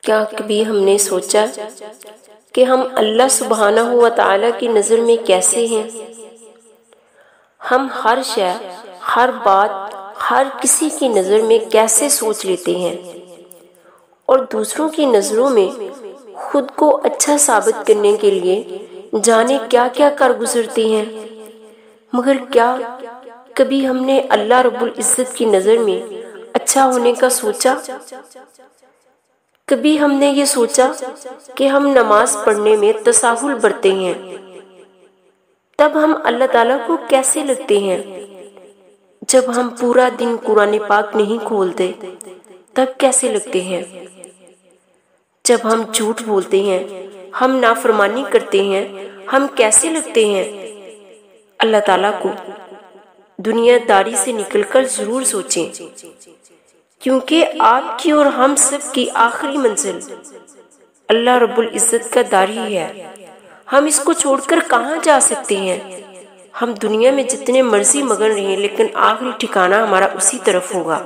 کیا کبھی ہم نے سوچا کہ ہم اللہ سبحانہ و تعالیٰ کی نظر میں کیسے ہیں؟ ہم ہر شے، ہر بات، ہر کسی کی نظر میں کیسے سوچ لیتے ہیں اور دوسروں کی نظروں میں خود کو اچھا ثابت کرنے کے لیے جانے کیا کیا کر گزرتے ہیں، مگر کیا کبھی ہم نے اللہ رب العزت کی نظر میں اچھا ہونے کا سوچا؟ کبھی ہم نے یہ سوچا کہ ہم نماز پڑھنے میں تساہل برتے ہیں، تب ہم اللہ تعالیٰ کو کیسے لگتے ہیں؟ جب ہم پورا دن قرآن پاک نہیں کھولتے تب کیسے لگتے ہیں؟ جب ہم جھوٹ بولتے ہیں، ہم نافرمانی کرتے ہیں، ہم کیسے لگتے ہیں؟ اللہ تعالیٰ کو دنیا داری سے نکل کر ضرور سوچیں، کیونکہ آپ کی اور ہم سب کی آخری منزل اللہ رب العزت کا دار ہی ہے۔ ہم اس کو چھوڑ کر کہاں جا سکتے ہیں؟ ہم دنیا میں جتنے مرضی مگن رہیں لیکن آخری ٹھکانہ ہمارا اسی طرف ہوگا۔